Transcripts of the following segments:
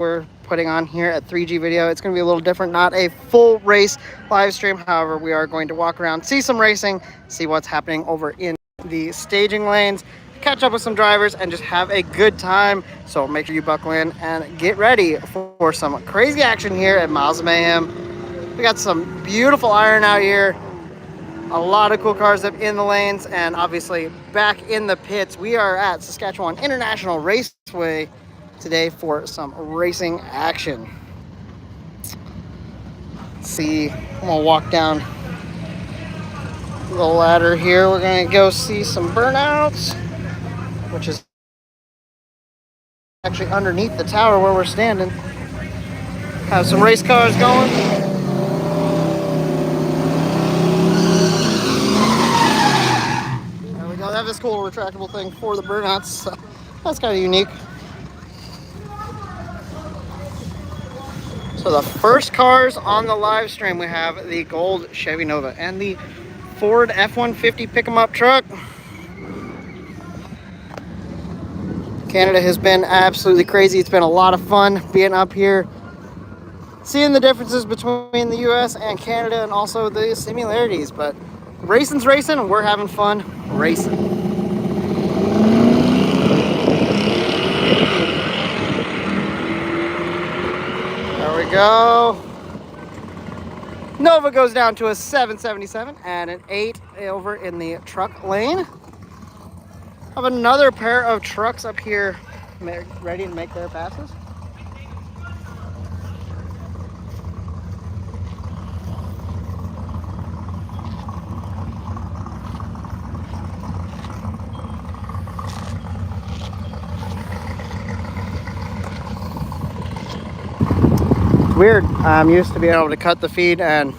we're putting on here at 3G Video. It's going to be a little different, not a full race live stream. However, we are going to walk around, see some racing, see what's happening over in the staging lanes, catch up with some drivers, and just have a good time. So make sure you buckle in and get ready for some crazy action here at Miles of Mayhem. We got some beautiful iron out here, a lot of cool cars up in the lanes, and obviously back in the pits. We are at Saskatchewan International Raceway today for some racing action. Let's see, I'm gonna walk down the ladder here. We're gonna go see some burnouts, which is actually underneath the tower where we're standing. Have some race cars going. There we go. They have this cool retractable thing for the burnouts. So that's kind of unique. So the first cars on the live stream, we have the gold Chevy Nova and the Ford F-150 pick-em-up truck. Canada has been absolutely crazy. It's been a lot of fun being up here, seeing the differences between the US and Canada, and also the similarities. But racing's racing, and we're having fun racing. There we go. Nova goes down to a 777 and an 8 over in the truck lane. Have another pair of trucks up here ready to make their passes. Weird. I'm used to being able to cut the feed and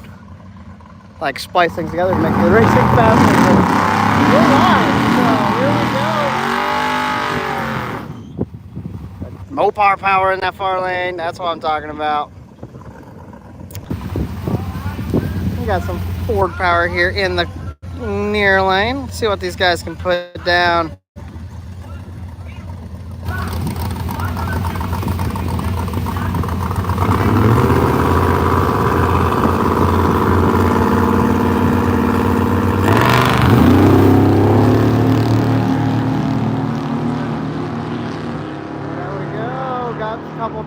like splice things together to make the racing faster. We're live, so here we go. Mopar power in that far lane. That's what I'm talking about. We got some Ford power here in the near lane. Let's see what these guys can put down.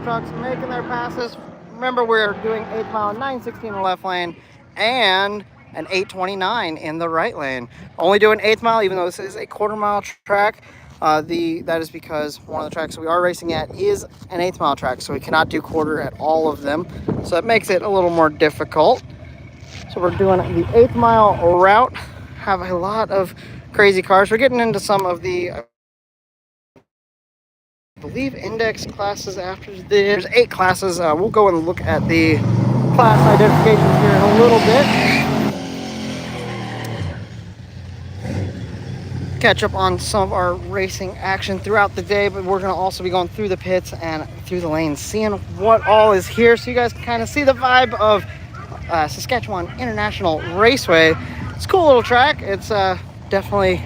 Trucks making their passes. Remember, we're doing 8th mile, 916 in the left lane and an 829 in the right lane. Only doing 8th mile, even though this is a quarter-mile track. That is because one of the tracks we are racing at is an 8th mile track, so we cannot do quarter at all of them. So that makes it a little more difficult. So we're doing the 8th mile route. Have a lot of crazy cars. We're getting into some of the I believe index classes after this. There's 8 classes. We'll go and look at the class identifications here in a little bit. Catch up on some of our racing action throughout the day, but we're going to also be going through the pits and through the lanes, seeing what all is here, so you guys can kind of see the vibe of Saskatchewan International Raceway. It's a cool little track. It's definitely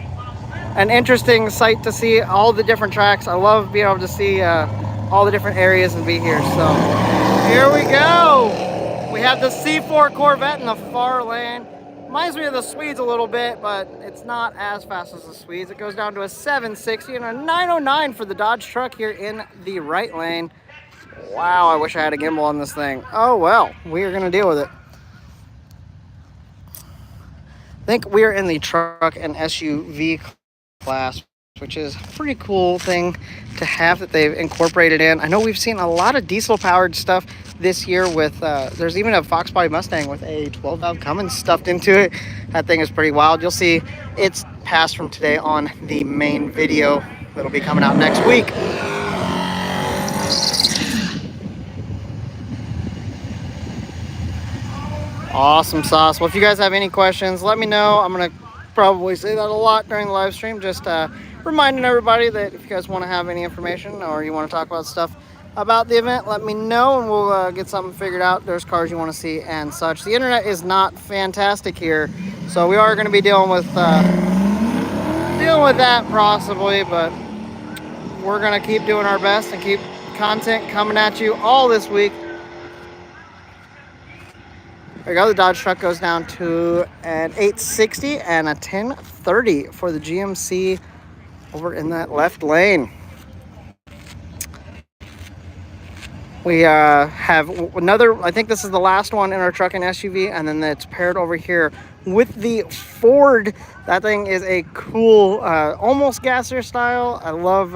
an interesting sight to see all the different tracks. I love being able to see all the different areas and be here. So here we go. We have the C4 Corvette in the far lane. Reminds me of the Swedes a little bit, but it's not as fast as the Swedes. It goes down to a 760 and a 909 for the Dodge truck here in the right lane. Wow, I wish I had a gimbal on this thing. Oh well, we are gonna deal with it. I think we are in the truck and SUV class, which is a pretty cool thing to have that they've incorporated in. I know we've seen a lot of diesel powered stuff this year with there's even a Fox body Mustang with a 12 valve Cummins stuffed into it. That thing is pretty wild. You'll see it's passed from today on the main video that'll be coming out next week. Awesome sauce. Well, if you guys have any questions, let me know. I'm gonna probably say that a lot during the live stream. Just reminding everybody that if you guys want to have any information or you want to talk about stuff about the event, let me know and we'll get something figured out. There's cars you want to see and such. The internet is not fantastic here, so we are going to be dealing with that possibly, but we're going to keep doing our best and keep content coming at you all this week. There you go. The Dodge truck goes down to an 860 and a 1030 for the GMC over in that left lane. We have another, I think this is the last one in our truck and SUV, and then it's paired over here with the Ford. That thing is a cool, almost gasser style. I love,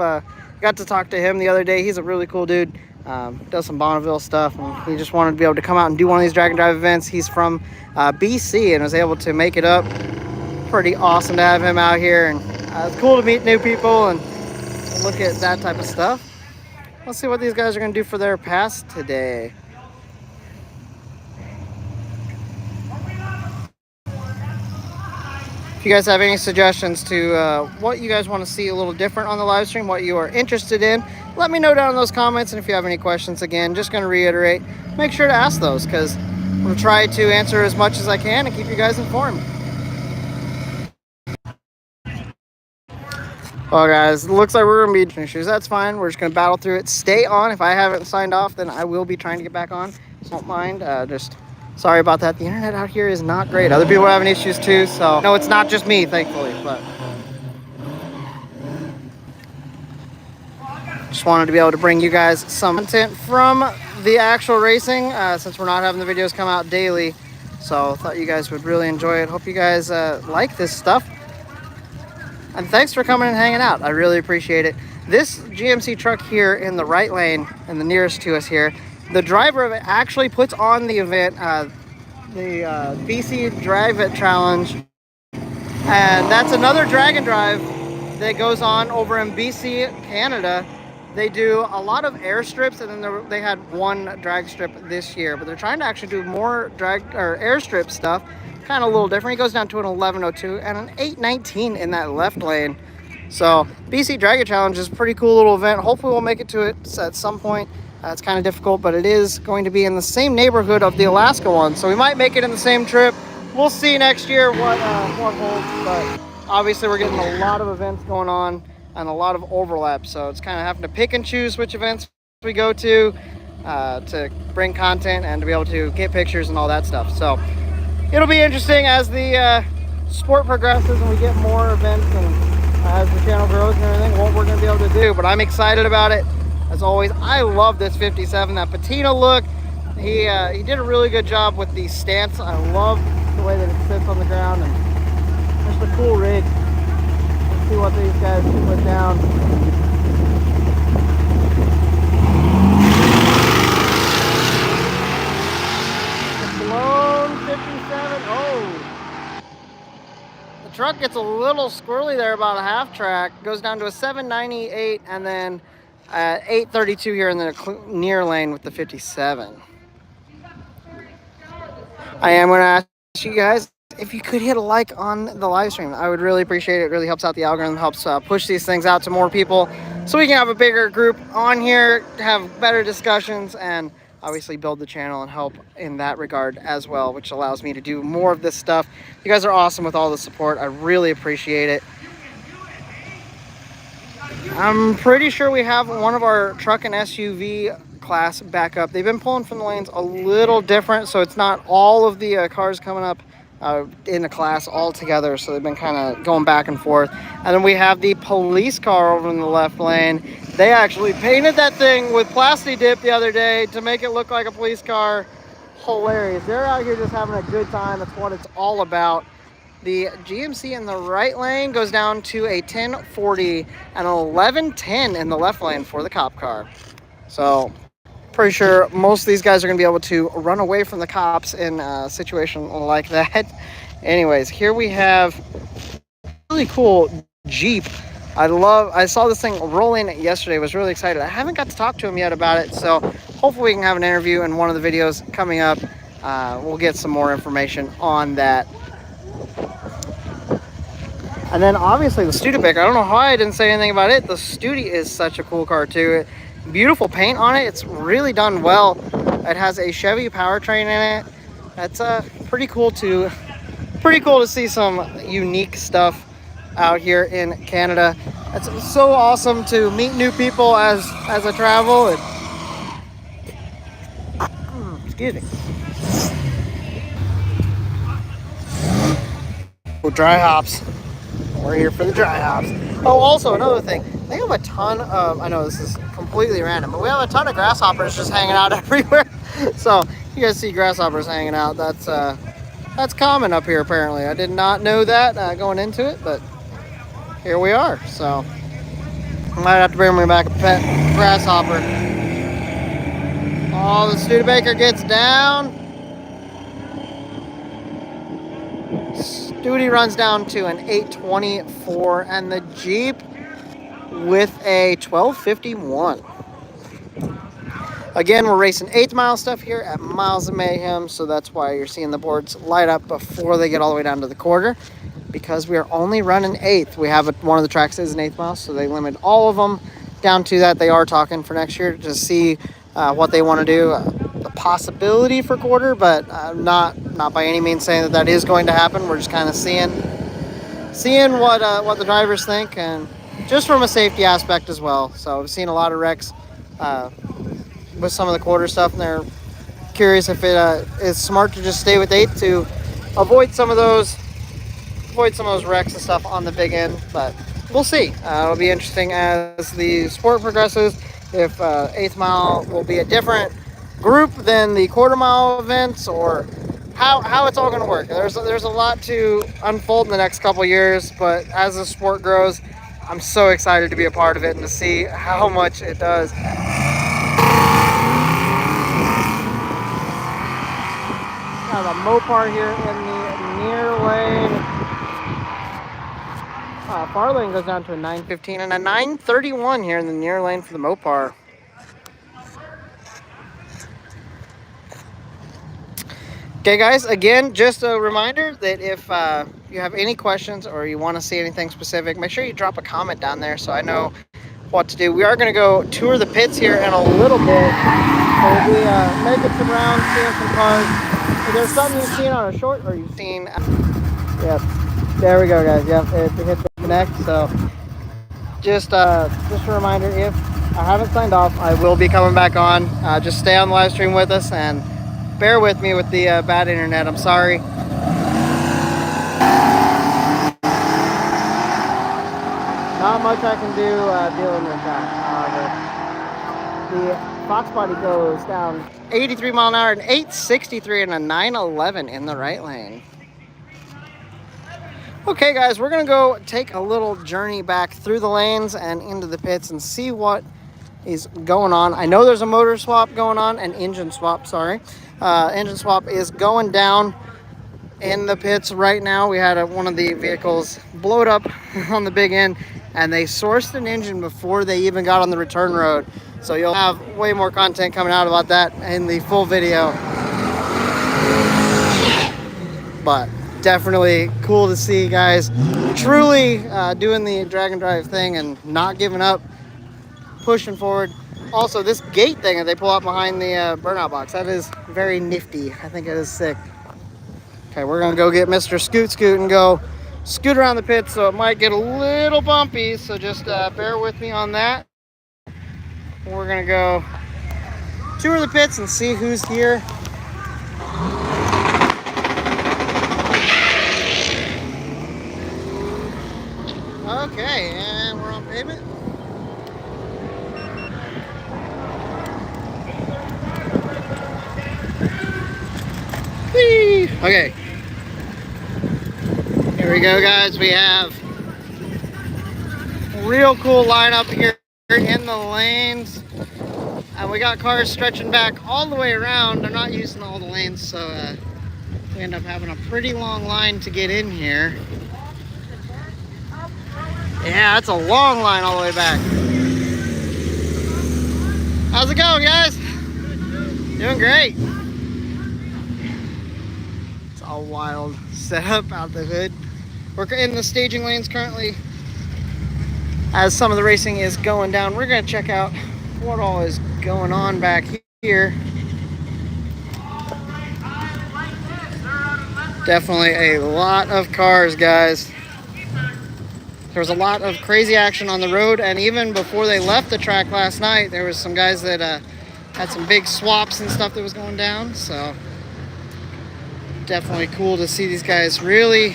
got to talk to him the other day. He's a really cool dude. Does some Bonneville stuff, and he just wanted to be able to come out and do one of these drag and drive events. He's from BC and was able to make it up. Pretty awesome to have him out here, and it's cool to meet new people and look at that type of stuff. Let's see what these guys are going to do for their pass today. If you guys have any suggestions to what you guys want to see a little different on the live stream, what you are interested in, let me know down in those comments. And if you have any questions, again, just going to reiterate, make sure to ask those, because I'm going to try to answer as much as I can and keep you guys informed. Well, guys, it looks like we're going to be finishers. That's fine. We're just going to battle through it. Stay on. If I haven't signed off, then I will be trying to get back on. Don't mind. Just sorry about that. The internet out here is not great. Other people are having issues too. So, no, it's not just me, thankfully. But just wanted to be able to bring you guys some content from the actual racing, since we're not having the videos come out daily. So, I thought you guys would really enjoy it. Hope you guys like this stuff. And thanks for coming and hanging out. I really appreciate it. This GMC truck here in the right lane and the nearest to us here, the driver of it actually puts on the event, the BC Drive It Challenge. And that's another drag and drive that goes on over in BC, Canada. They do a lot of airstrips, and then they had one drag strip this year. But they're trying to actually do more drag or airstrip stuff. Kind of a little different. He goes down to an 1102 and an 819 in that left lane. So BC Drag It Challenge is a pretty cool little event. Hopefully we'll make it to it at some point. It's kind of difficult, but it is going to be in the same neighborhood of the Alaska one, so we might make it in the same trip. We'll see next year what holds, but obviously we're getting a lot of events going on and a lot of overlap, so it's kind of having to pick and choose which events we go to bring content and to be able to get pictures and all that stuff. So it'll be interesting as the sport progresses and we get more events, and as the channel grows and everything, what we're going to be able to do. But I'm excited about it. As always, I love this 57, that patina look. He did a really good job with the stance. I love the way that it sits on the ground, and just a cool rig. Let's see what these guys put down. Blown 57. Oh, the truck gets a little squirrely there, about a half track. Goes down to a 798, and then 832 here in the near lane with the 57. I am going to ask you guys if you could hit a like on the live stream. I would really appreciate it. It really helps out the algorithm, helps push these things out to more people, so we can have a bigger group on here, have better discussions, and obviously build the channel and help in that regard as well, which allows me to do more of this stuff. You guys are awesome with all the support. I really appreciate it. I'm pretty sure we have one of our truck and SUV class back up. They've been pulling from the lanes a little different, so it's not all of the cars coming up in the class all together, so they've been kind of going back and forth. And then we have the police car over in the left lane. They actually painted that thing with plasti dip the other day to make it look like a police car. Hilarious. They're out here just having a good time. That's what it's all about. The GMC in the right lane goes down to a 1040 and an 1110 in the left lane for the cop car. So pretty sure most of these guys are going to be able to run away from the cops in a situation like that. Anyways, here we have a really cool Jeep. I saw this thing rolling yesterday. Was really excited. I haven't got to talk to him yet about it, so hopefully we can have an interview in one of the videos coming up. We'll get some more information on that. And then obviously the Studebaker. I don't know why I didn't say anything about it. The Studi is such a cool car too. Beautiful paint on it. It's really done well. It has a Chevy powertrain in it. That's pretty cool to see some unique stuff out here in Canada. It's so awesome to meet new people as I travel. And, excuse me. Oh, dry hops. We're here for the dry hops. Oh, also another thing. They have a ton of, I know this is completely random, but we have a ton of grasshoppers just hanging out everywhere. So you guys see grasshoppers hanging out. That's common up here apparently. I did not know that going into it, but here we are. So I might have to bring me back a pet grasshopper. Oh, the Studebaker gets down. Studi runs down to an 824, and the Jeep with a 1251. Again, we're racing 8th mile stuff here at Miles of Mayhem, so that's why you're seeing the boards light up before they get all the way down to the quarter, because we are only running 8th. We have one of the tracks is an 8th mile, so they limit all of them down to that. They are talking for next year to see what they want to do. The possibility for quarter, but not by any means saying that is going to happen. We're just kind of seeing what the drivers think, and just from a safety aspect as well. So I've seen a lot of wrecks with some of the quarter stuff, and they're curious if it is smart to just stay with 8 to avoid some of those wrecks and stuff on the big end. But we'll see. It'll be interesting as the sport progresses. If 8th mile will be a different group than the quarter mile events, or how it's all going to work. There's a lot to unfold in the next couple years, but as the sport grows, I'm so excited to be a part of it and to see how much it does. Got a Mopar here in the near lane. Far lane goes down to a 915 and a 931 here in the near lane for the Mopar. Okay, guys, again, just a reminder that if you have any questions or you want to see anything specific, make sure you drop a comment down there so I know what to do. We are going to go tour the pits here in a little bit. So we making some rounds, seeing some cars. If there's something you've seen on a short or you've seen... Yep, there we go, guys. Yep, it hit the connect. So just a reminder, if I haven't signed off, I will be coming back on. Just stay on the live stream with us and bear with me with the bad internet. I'm sorry. Not much I can do dealing with that. The Fox body goes down 83 mile an hour and 863 and a 911 in the right lane. Okay, guys, we're going to go take a little journey back through the lanes and into the pits and see what is going on. I know there's a motor swap going on, an engine swap, sorry. Engine swap is going down in the pits right now. We had one of the vehicles blowed up on the big end, and they sourced an engine before they even got on the return road. So you'll have way more content coming out about that in the full video. But definitely cool to see guys truly doing the drag and drive thing and not giving up, pushing forward. Also, this gate thing that they pull up behind the burnout box, that is very nifty. I think it is sick. Okay, we're gonna go get Mr. Scoot and go scoot around the pit, so it might get a little bumpy, so just bear with me on that. We're gonna go tour the pits and see who's here. Okay, and we're on pavement. Whee! Okay. Here we go, guys. We have a real cool lineup here in the lanes. And we got cars stretching back all the way around. They're not using all the lanes, so we end up having a pretty long line to get in here. Yeah, that's a long line all the way back. How's it going, guys? Doing great. It's all wild setup out the hood. We're in the staging lanes currently. As some of the racing is going down, we're gonna check out what all is going on back here. Definitely a lot of cars, guys. there was a lot of crazy action on the road, and even before they left the track last night, there was some guys that had some big swaps and stuff that was going down. So definitely cool to see these guys really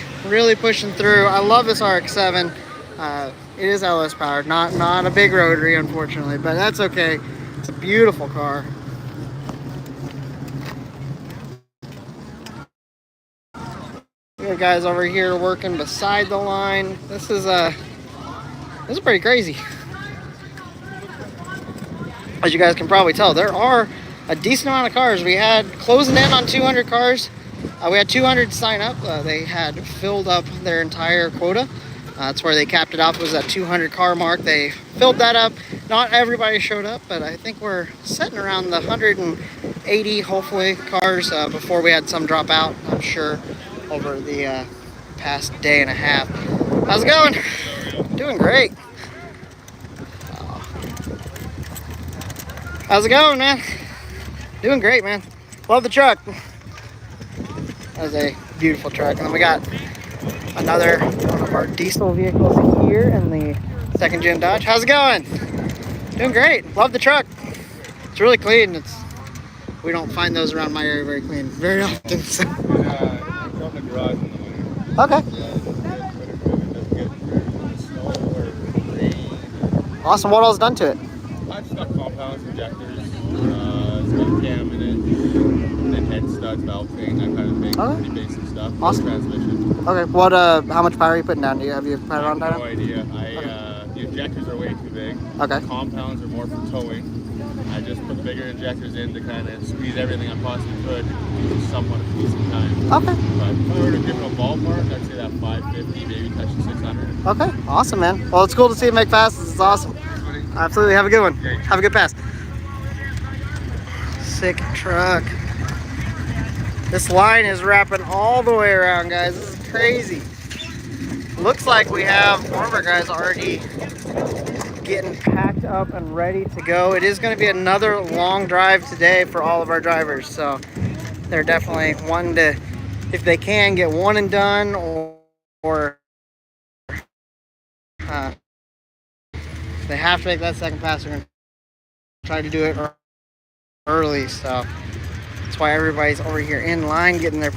pushing through. I love this RX-7. It is LS powered, not a big rotary, unfortunately, but that's okay. It's a beautiful car. We have guys over here working beside the line. This is pretty crazy. As you guys can probably tell, there are a decent amount of cars. We had closing in on 200 cars. We had 200 sign up. They had filled up their entire quota. That's where they capped it off, was that 200 car mark. They filled that up. Not everybody showed up, but I think we're sitting around the 180, hopefully, cars before we had some drop out, I'm sure, over the past day and a half. How's it going? Doing great. How's it going, man? Doing great, man. Love the truck. That was a beautiful truck. And then we got another one of our diesel vehicles here in the second gen Dodge. How's it going? Doing great. Love the truck. It's really clean. We don't find those around my area very clean very often. So. From the garage in the winter. Okay. Awesome. What all's done to it? I've stuck compounds, injectors, it's got a cam in it, and then head studs, valve thing, that kind of thing. Okay. Pretty basic stuff. Awesome. Transmission. Okay. What? How much power are you putting down? Have you put it on down? No idea. The injectors are way too big. Okay. The compounds are more for towing. I just put the bigger injectors in to kind of squeeze everything I possibly could in somewhat of decent time. Okay. But if I were to give it a ballpark, I'd say that 550, maybe touching 600. Okay. Awesome, man. Well, it's cool to see it make passes. It's awesome. Absolutely. Have a good one. Okay. Have a good pass. Sick truck. This line is wrapping all the way around, guys. This is crazy. Looks like we have one of our guys already getting packed up and ready to go. It is going to be another long drive today for all of our drivers, so they're definitely wanting to, if they can, get one and done, or they have to make that second pass. They're going to try to do it early, so that's why everybody's over here in line getting their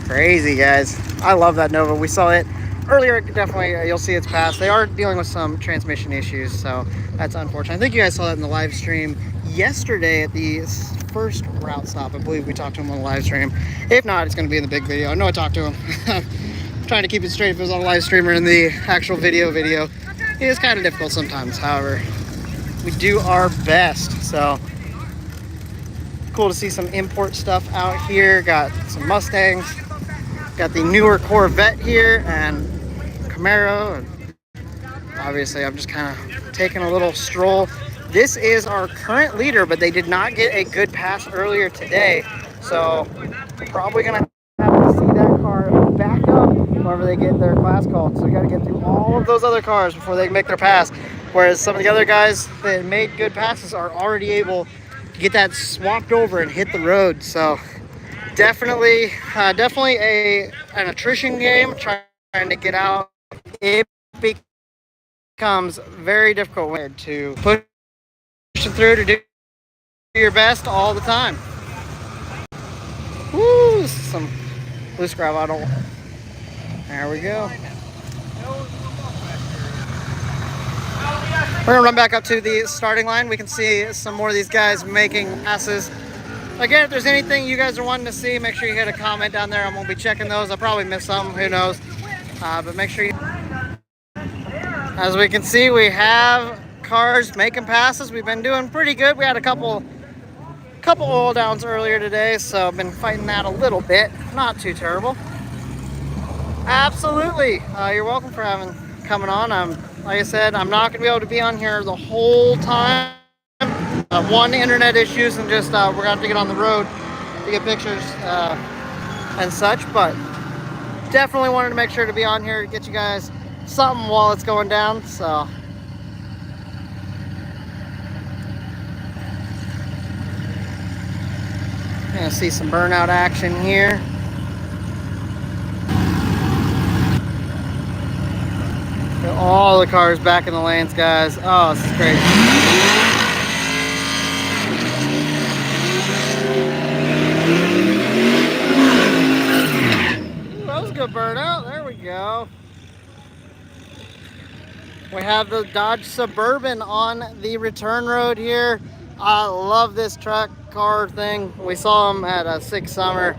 crazy, guys. I love that Nova. We saw it earlier. Definitely you'll see it's passed. They are dealing with some transmission issues, so that's unfortunate. I think you guys saw that in the live stream yesterday at the first route stop. I believe we talked to him on the live stream. If not, it's going to be in the big video. I know I talked to him. I'm trying to keep it straight if it was on a live stream or in the actual video. It is kind of difficult sometimes. However, we do our best. So cool to see some import stuff out here. Got some Mustangs, got the newer Corvette here, and Camaro, and obviously I'm just kind of taking a little stroll. This is our current leader, but they did not get a good pass earlier today, so we're probably gonna have to see that car back up whenever they get their class called. So we got to get through all of those other cars before they make their pass, whereas some of the other guys that made good passes are already able to get that swapped over and hit the road. So definitely an attrition game, trying to get out. It becomes very difficult to push through, to do your best all the time. Woo, this is some loose gravel. There we go. We're gonna run back up to the starting line. We can see some more of these guys making passes. Again, if there's anything you guys are wanting to see, make sure you hit a comment down there. I'm gonna be checking those. I'll probably miss some, who knows. But make sure you... As we can see, we have cars making passes. We've been doing pretty good. We had a couple oil downs earlier today, so I've been fighting that a little bit. Not too terrible. Absolutely. You're welcome for coming on. Like I said, I'm not gonna be able to be on here the whole time. One, internet issues, and just we're gonna have to get on the road to get pictures and such, but definitely wanted to make sure to be on here to get you guys something while it's going down. So gonna see some burnout action here. All the cars back in the lanes, guys. Oh, this is crazy. Ooh, that was a good burnout. There we go. We have the Dodge Suburban on the return road here. I love this truck car thing. We saw them at a Six Summer.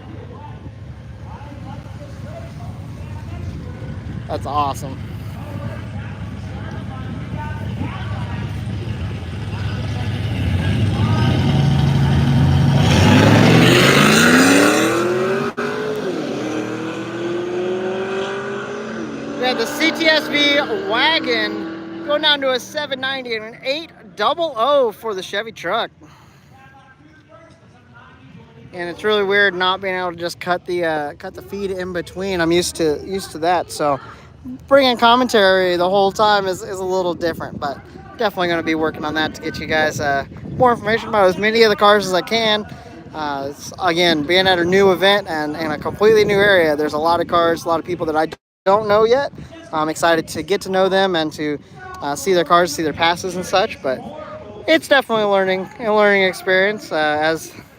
That's awesome. We have the CTSV wagon going down to a 790 and an 800 for the Chevy truck. And it's really weird not being able to just cut the feed in between. I'm used to that, so bringing commentary the whole time is a little different, but definitely going to be working on that to get you guys more information about as many of the cars as I can. Again, being at a new event and in a completely new area, there's a lot of cars, a lot of people that I don't know yet. I'm excited to get to know them and to see their cars, see their passes and such, but it's definitely a learning experience.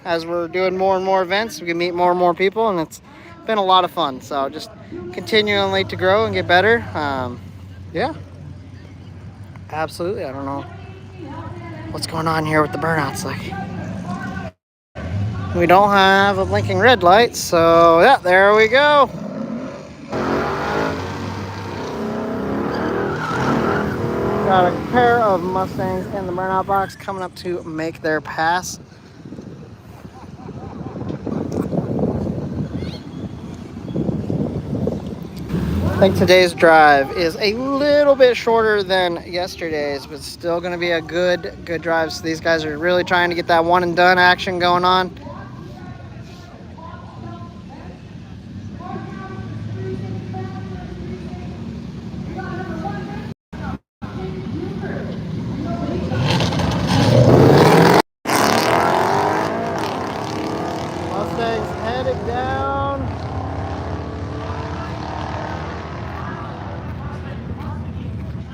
As we're doing more and more events, we can meet more and more people, and it's been a lot of fun. So just continually to grow and get better. Yeah, absolutely. I don't know what's going on here with the burnouts. Like, we don't have a blinking red light, so yeah, there we go. Got a pair of Mustangs in the burnout box coming up to make their pass. I think today's drive is a little bit shorter than yesterday's, but still going to be a good drive. So these guys are really trying to get that one and done action going on. Mustangs headed down.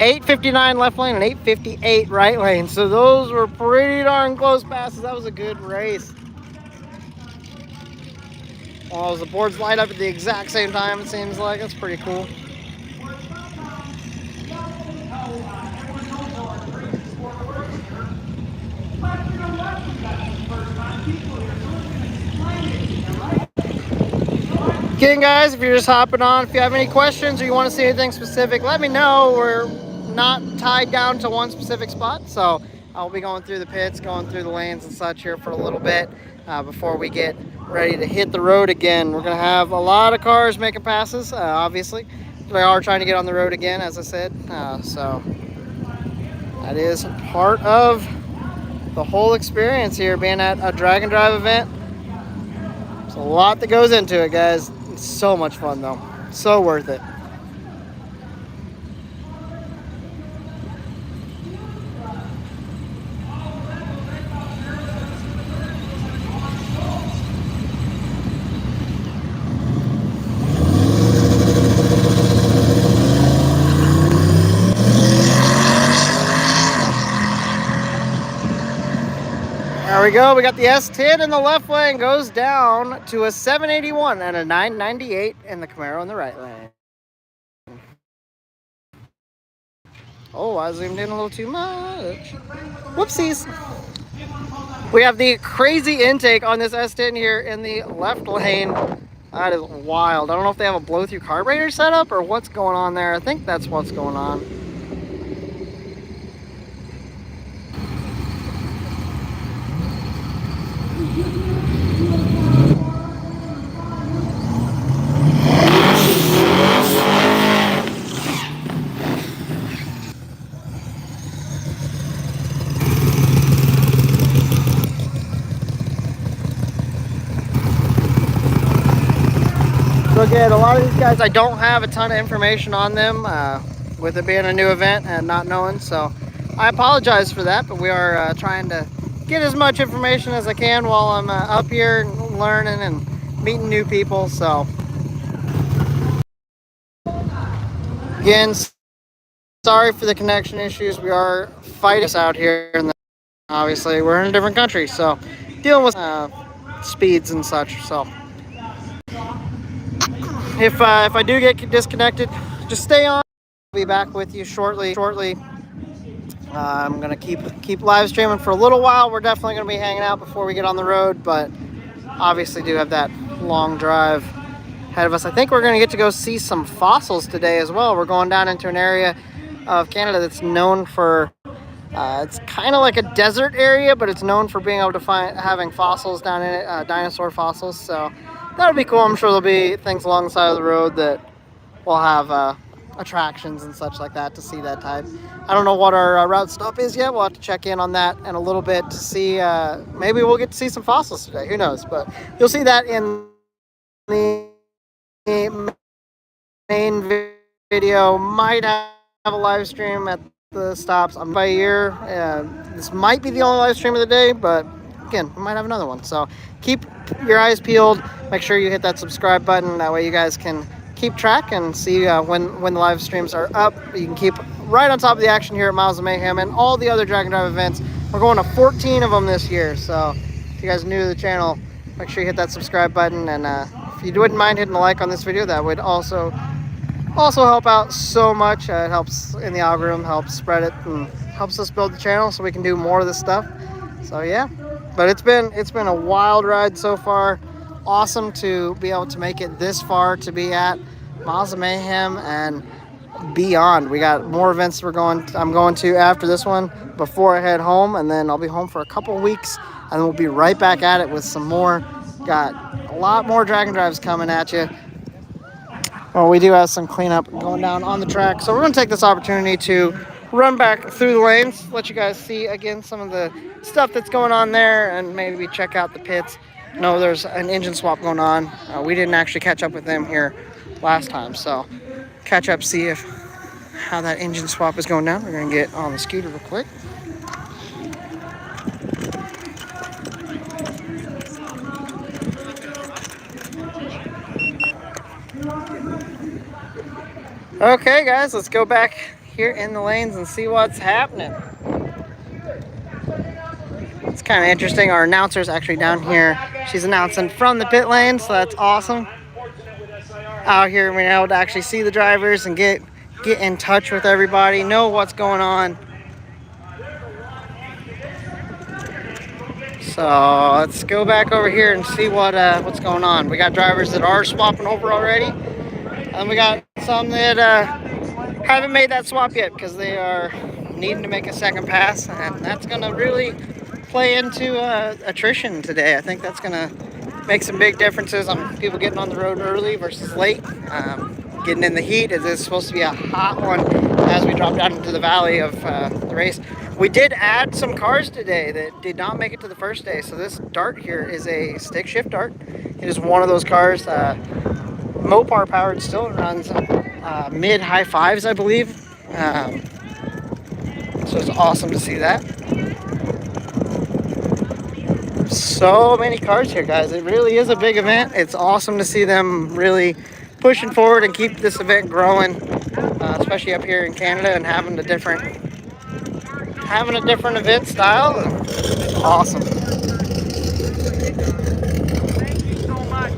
.859 left lane and 858 right lane. So those were pretty darn close passes. That was a good race. Well, the boards light up at the exact same time, it seems like. That's pretty cool. Again, guys, if you're just hopping on, if you have any questions or you want to see anything specific, let me know. We're not tied down to one specific spot, so I'll be going through the pits, going through the lanes and such here for a little bit before we get ready to hit the road again. We're going to have a lot of cars making passes, obviously. They are trying to get on the road again, as I said, so that is part of the whole experience here, being at a drag and drive event. There's a lot that goes into it, guys. It's so much fun, though. So worth it. There we go. We got the S10 in the left lane, goes down to a 781 and a 998 in the Camaro in the right lane. Oh, I zoomed in a little too much. Whoopsies. We have the crazy intake on this S10 here in the left lane. That is wild. I don't know if they have a blow-through carburetor setup or what's going on there. I think that's what's going on. So again, a lot of these guys, I don't have a ton of information on them with it being a new event and not knowing. So I apologize for that, but we are trying to get as much information as I can while I'm up here and learning and meeting new people. So again, Sorry for the connection issues. We are fighting this out here, and obviously we're in a different country, so dealing with speeds and such. So if I do get disconnected, just stay on. I'll be back with you shortly. I'm gonna keep live streaming for a little while. We're definitely gonna be hanging out before we get on the road, but obviously do have that long drive ahead of us. I think we're gonna get to go see some fossils today as well. We're going down into an area of Canada that's known for it's kind of like a desert area, but it's known for being able to find having fossils down in it, dinosaur fossils. So that'll be cool. I'm sure there'll be things along the side of the road that will have attractions and such like that to see that type. I don't know what our route stop is yet. We'll have to check in on that in a little bit to see. Maybe we'll get to see some fossils today. Who knows? But you'll see that in the main video. Might have a live stream at the stops. I'm by year. This might be the only live stream of the day, but again, we might have another one. So keep your eyes peeled. Make sure you hit that subscribe button. That way you guys can keep track and see when the live streams are up. You can keep right on top of the action here at Miles of Mayhem and all the other Drag and Drive events. We're going to 14 of them this year. So if you guys are new to the channel, make sure you hit that subscribe button. And if you wouldn't mind hitting a like on this video, that would also help out so much. It helps in the algorithm, helps spread it, and helps us build the channel so we can do more of this stuff. So yeah, but it's been a wild ride so far. Awesome to be able to make it this far, to be at Miles of Mayhem and beyond. We got more events I'm going to after this one before I head home, and then I'll be home for a couple weeks, and then we'll be right back at it with some more. Got a lot more Drag and Drives coming at you. Well, we do have some cleanup going down on the track, so we're going to take this opportunity to run back through the lanes, let you guys see again some of the stuff that's going on there, and maybe check out the pits. No, there's an engine swap going on. We didn't actually catch up with them here last time, so catch up, see how that engine swap is going down. We're going to get on the scooter real quick. Okay guys, let's go back here in the lanes and see what's happening. It's kind of interesting. Our announcer's actually down here. She's announcing from the pit lane, so that's awesome. Out here, we're able to actually see the drivers and get in touch with everybody, know what's going on. So let's go back over here and see what's going on. We got drivers that are swapping over already, and we got some that haven't made that swap yet because they are needing to make a second pass, and that's going to really play into attrition today. I think that's going to make some big differences on people getting on the road early versus late. Getting in the heat. It is supposed to be a hot one as we drop down into the valley of the race. We did add some cars today that did not make it to the first day. So this dart here is a stick shift dart. It is one of those cars, Mopar powered still. It runs mid-high fives, I believe. So it's awesome to see that. So many cars here, guys. It really is a big event. It's awesome to see them really pushing forward and keep this event growing, especially up here in Canada, and having a different event style. Awesome. Thank you so much.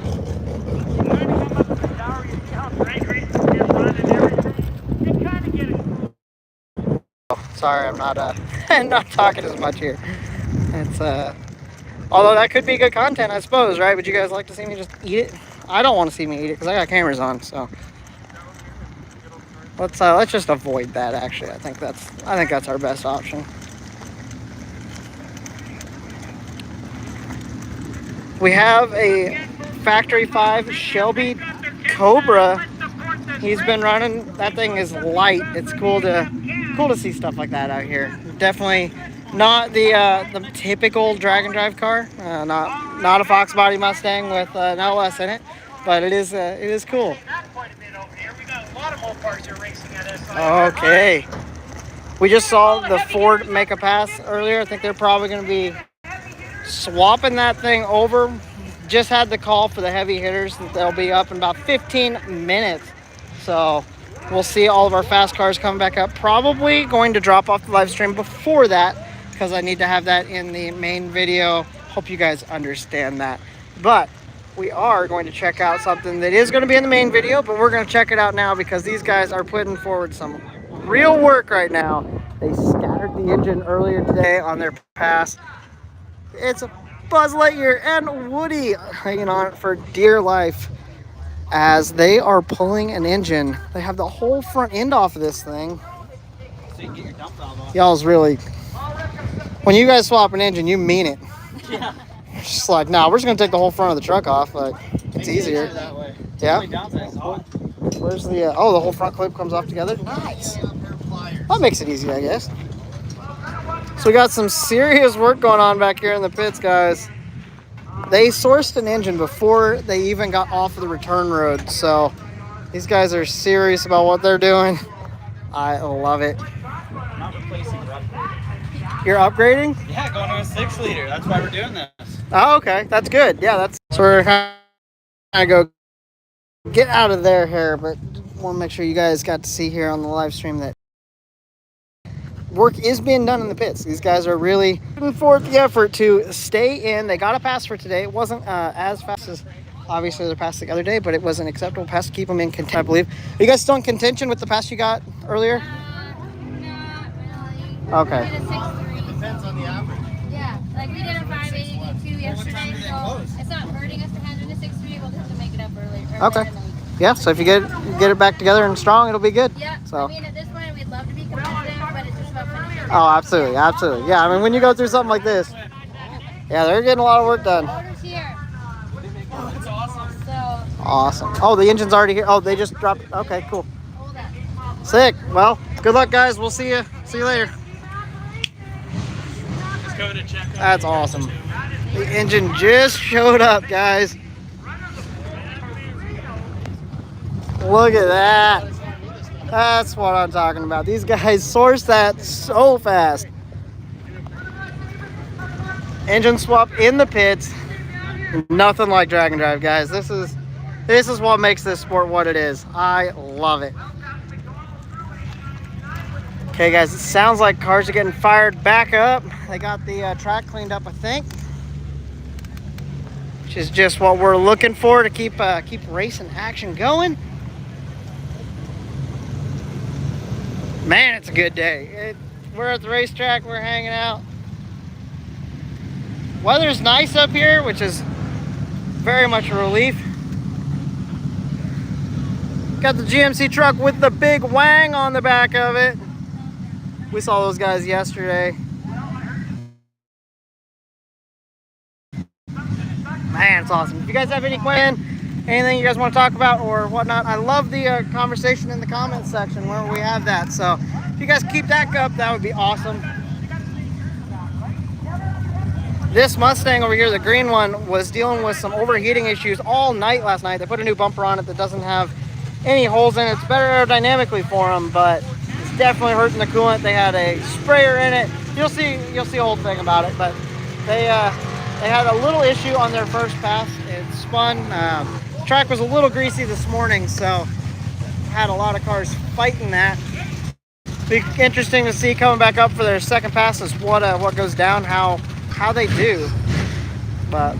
Sorry, I'm not I'm not talking as much here. It's although that could be good content, I suppose, right? Would you guys like to see me just eat it? I don't want to see me eat it because I got cameras on, so let's just avoid that. Actually, I think that's our best option. We have a Factory 5 Shelby Cobra. He's been running. That thing is light. It's cool to see stuff like that out here. Definitely not the typical drag and drive car. Not a Fox body Mustang with an LS in it, but it is cool. Okay. We just saw the Ford make a pass earlier. I think they're probably going to be swapping that thing over. Just had the call for the heavy hitters that they'll be up in about 15 minutes. So we'll see all of our fast cars coming back up. Probably going to drop off the live stream before that because I need to have that in the main video. Hope you guys understand that. But we are going to check out something that is going to be in the main video, but we're going to check it out now because these guys are putting forward some real work right now. They scattered the engine earlier today on their pass. It's Buzz Lightyear and Woody hanging on it for dear life as they are pulling an engine. They have the whole front end off of this thing. So you can get your dump valve off. Y'all's really, when you guys swap an engine, you mean it. Yeah. It's just like, nah, we're just gonna take the whole front of the truck off. Like, it's easier. That way. Yeah. The downside is hot. Where's the? Oh, the whole front clip comes off together. Nice. That makes it easy, I guess. So we got some serious work going on back here in the pits, guys. They sourced an engine before they even got off of the return road, so these guys are serious about what they're doing. I love it. Not replacing, we're upgrading. You're upgrading? Yeah, going to a 6 liter. That's why we're doing this. Oh, okay. That's good. Yeah, that's... So we're kind of go get out of there here, but want to make sure you guys got to see here on the live stream that work is being done in the pits. These guys are really putting forth the effort to stay in. They got a pass for today. It wasn't as fast as obviously their pass the other day, but it was an acceptable pass to keep them in contention, I believe. Are you guys still in contention with the pass you got earlier? Not really. Okay. We did a 6.3. Depends on the average. Yeah, like we did a 5.82 yesterday, so it's not hurting us to hand in a 6.3. We'll have to make it up early. Okay. Yeah, so if you get it back together and strong, it'll be good. Yeah, So. I mean, at this point, we'd love to be competitive, but it's just about finishing. Oh, absolutely, absolutely. Yeah, I mean, when you go through something like this, yeah, they're getting a lot of work done. Orders here. That's awesome. So, Awesome. Oh, the engine's already here. Oh, they just dropped. Okay, cool. hold that. Sick. Well, good luck, guys. We'll see you. See you later. Just coming to check on That's awesome. The engine just showed up, guys. Look at that. That's what I'm talking about. These guys sourced that so fast. Engine swap in the pits. Nothing like drag and drive, guys. This is what makes this sport what it is. I love it. Okay, guys, it sounds like cars are getting fired back up. They got the track cleaned up, I think, which is just what we're looking for to keep racing action going. Man, it's a good day. We're at the racetrack. We're hanging out. Weather's nice up here, which is very much a relief. Got the GMC truck with the big wang on the back of it. We saw those guys yesterday. Man, it's awesome. If you guys have any questions, anything you guys want to talk about or whatnot, I love the conversation in the comments section where we have that. So if you guys keep that up, that would be awesome. This Mustang over here, the green one, was dealing with some overheating issues all night last night. They put a new bumper on it that doesn't have any holes in it. It's better aerodynamically for them, but it's definitely hurting the coolant. They had a sprayer in it. You'll see a whole thing about it, but they had a little issue on their first pass. It spun. The track was a little greasy this morning, so had a lot of cars fighting that. Be interesting to see coming back up for their second passes what goes down, how they do. But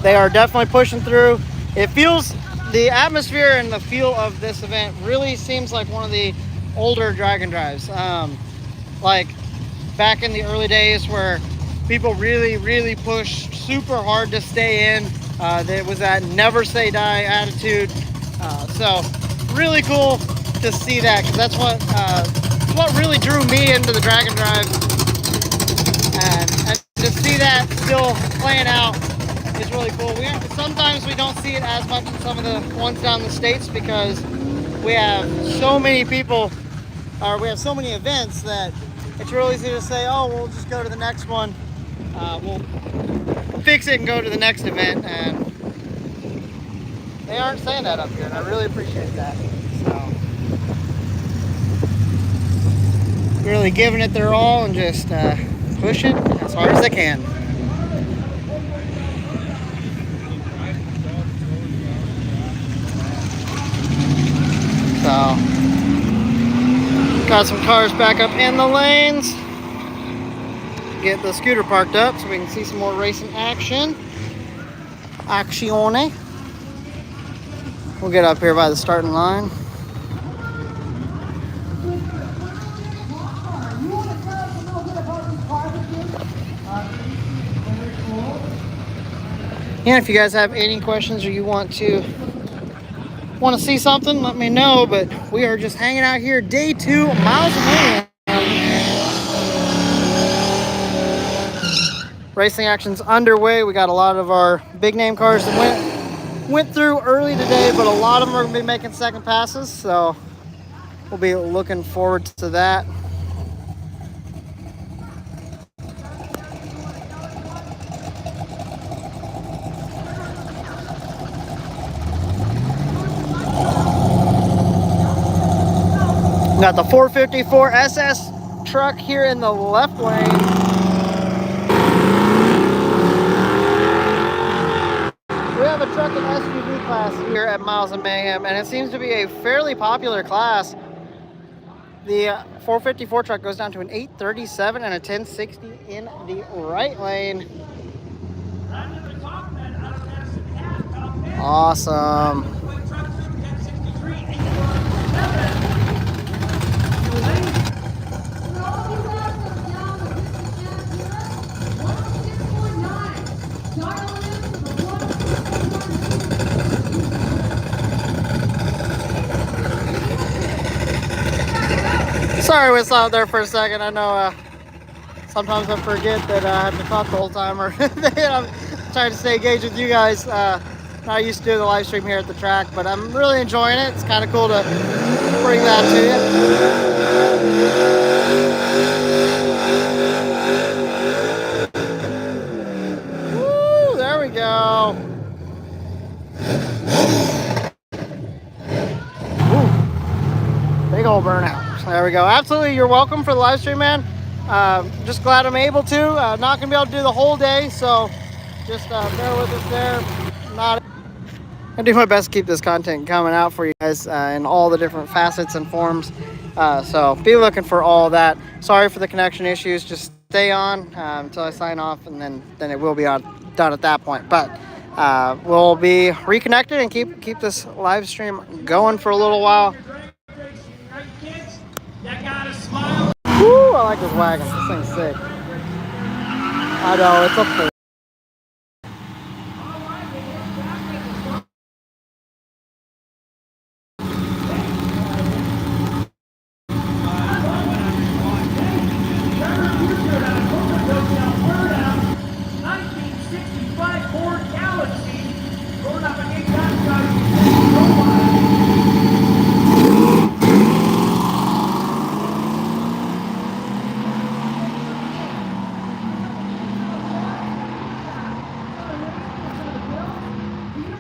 they are definitely pushing through. It feels, the atmosphere and the feel of this event really seems like one of the older drag and drives. Like back in the early days where people really pushed super hard to stay in. There was that never say die attitude. So really cool to see that, because that's what really drew me into the drag and drive. And to see that still playing out is really cool. Sometimes we don't see it as much in some of the ones down the States because we have so many people, or we have so many events that it's real easy to say, oh, we'll just go to the next one. We'll fix it and go to the next event, and they aren't saying that up here, and I really appreciate that. So, really giving it their all and just push it as hard as they can. So, Got some cars back up in the lanes. Get the scooter parked up so we can see some more racing action. Azione. We'll get up here by the starting line. Yeah, if you guys have any questions or you want to see something, let me know. But we are just hanging out here, day 2, miles of mayhem. Racing action's underway. We got a lot of our big name cars that went through early today, but a lot of them are going to be making second passes, so we'll be looking forward to that. Got the 454 SS truck here in the left lane. We have a truck and SUV class here at Miles of Mayhem, and it seems to be a fairly popular class. The 454 truck goes down to an 837 and a 1060 in the right lane. Awesome. Sorry we stopped there for a second. I know sometimes I forget that I have to talk the whole time, or I'm trying to stay engaged with you guys. Not used to do the live stream here at the track, but I'm really enjoying it. It's kind of cool to bring that to you. Woo, there we go. Woo, big old burnout. There we go. Absolutely, you're welcome for the live stream, man. Just glad I'm able to. Not gonna be able to do the whole day, so just bear with us there. I do my best to keep this content coming out for you guys in all the different facets and forms. So be looking for all that. Sorry for the connection issues. Just stay on until I sign off, and then it will be done at that point. But we'll be reconnected and keep this live stream going for a little while. Woo, I like this wagon. This thing's sick. I know, it's a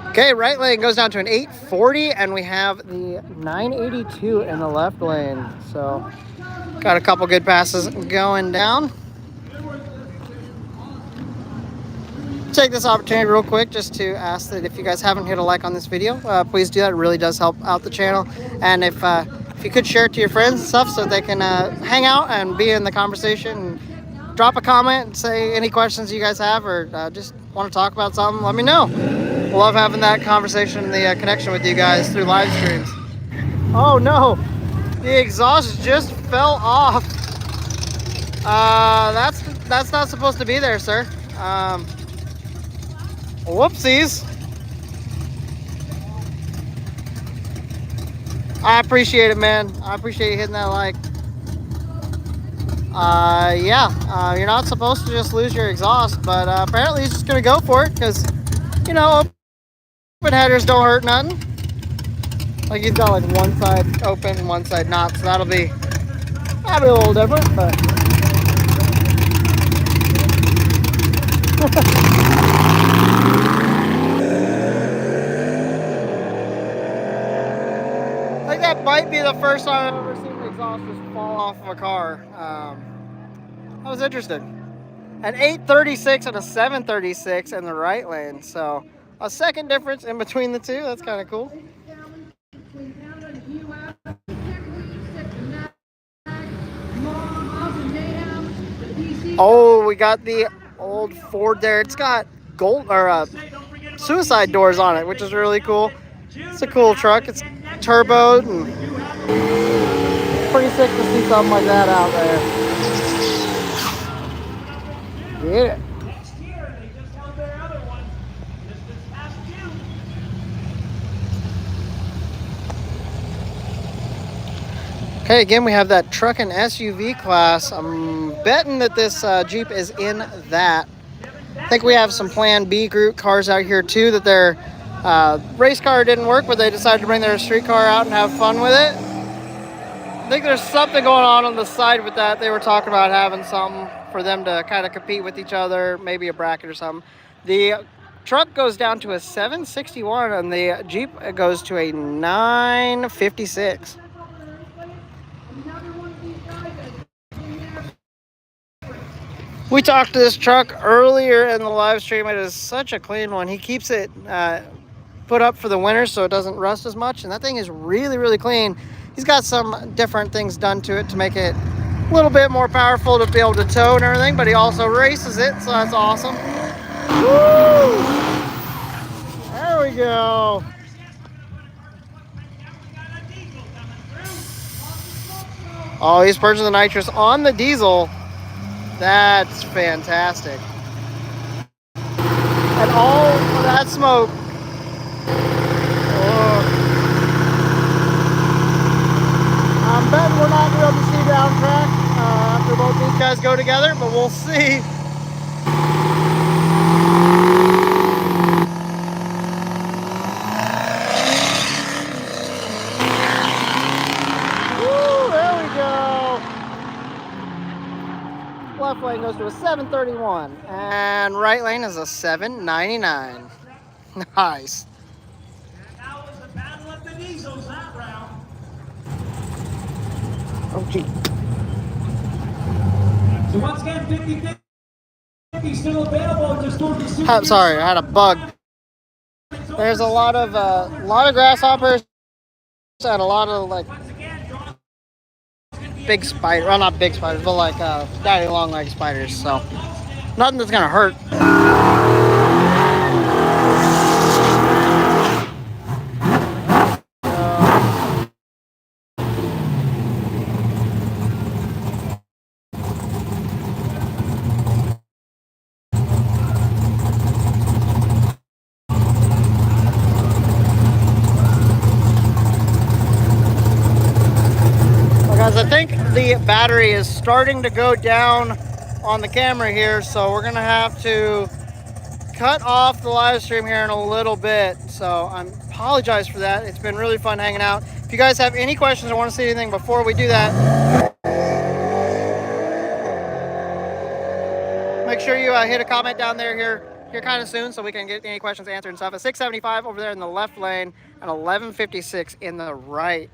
Okay, right lane goes down to an 840, and we have the 982 in the left lane. So got a couple good passes going down. Take this opportunity real quick just to ask that if you guys haven't hit a like on this video, please do that. It really does help out the channel. And if you could share it to your friends and stuff so they can hang out and be in the conversation, and drop a comment and say any questions you guys have, or just want to talk about something, let me know. Love having that conversation and the connection with you guys through live streams. Oh no, the exhaust just fell off. That's not supposed to be there, sir. Whoopsies. I appreciate it, man. I appreciate you hitting that like. Yeah, you're not supposed to just lose your exhaust, but apparently he's just gonna go for it because, you know, open headers don't hurt nothing. Like, he's got like one side open and one side not, so that'll be a little different, but I think that might be the first time I've ever seen the exhaust just fall off of a car. I was interested. An 836 and a 736 in the right lane, so a second difference in between the two. That's kind of cool. Oh, we got the old Ford there. It's got gold or suicide doors on it, which is really cool. It's a cool truck. It's turboed and pretty sick to see something like that out there. Get it. Next year, they just held their other one just this past June. Okay, again, we have that truck and SUV class. I'm betting that this Jeep is in that. I think we have some Plan B group cars out here too that their race car didn't work, but they decided to bring their street car out and have fun with it. I think there's something going on the side with that. They were talking about having something for them to kind of compete with each other, maybe a bracket or something. The truck goes down to a 761 and the Jeep goes to a 956. We talked to this truck earlier in the live stream. It is such a clean one. He keeps it put up for the winter so it doesn't rust as much. And that thing is really, really clean. He's got some different things done to it to make it a little bit more powerful to be able to tow and everything. But he also races it, so that's awesome. Woo! There we go. Oh, he's purging the nitrous on the diesel. That's fantastic. And all of that smoke. Oh. I'm betting we're not going to be able to see down track after both these guys go together, but we'll see. Woo, there we go. Left lane goes to a 731 and right lane is a 799. Nice. Now was the battle of the diesels that round. Oh, gee. So once again, 50-50 still available. Just I'm sorry, I had a bug. There's a lot of grasshoppers and a lot of like big spiders. Well, not big spiders, but like daddy long leg spiders. So nothing that's gonna hurt. Guys, I think the battery is starting to go down on the camera here, so we're gonna have to cut off the live stream here in a little bit. So I apologize for that. It's been really fun hanging out. If you guys have any questions or want to see anything before we do that, make sure you hit a comment down there here kind of soon so we can get any questions answered and stuff. At 675 over there in the left lane and 1156 in the right.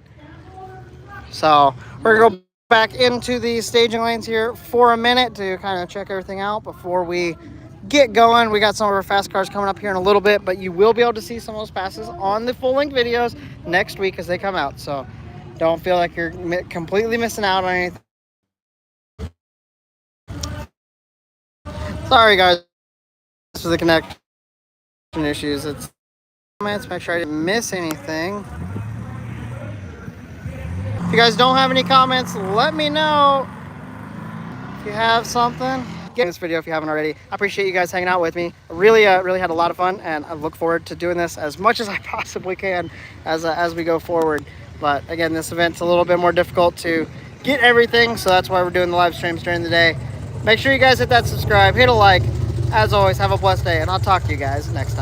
So we're gonna go back into the staging lanes here for a minute to kind of check everything out before we get going. We got some of our fast cars coming up here in a little bit, but you will be able to see some of those passes on the full length videos next week as they come out. So don't feel like you're completely missing out on anything. Sorry guys for the connection issues. It's comments, make sure I didn't miss anything. If you guys don't have any comments, let me know. If you have something, get in this video if you haven't already. I appreciate you guys hanging out with me. I really had a lot of fun, and I look forward to doing this as much as I possibly can as we go forward. But again, this event's a little bit more difficult to get everything, so that's why we're doing the live streams during the day. Make sure you guys hit that subscribe, hit a like. As always, have a blessed day, and I'll talk to you guys next time.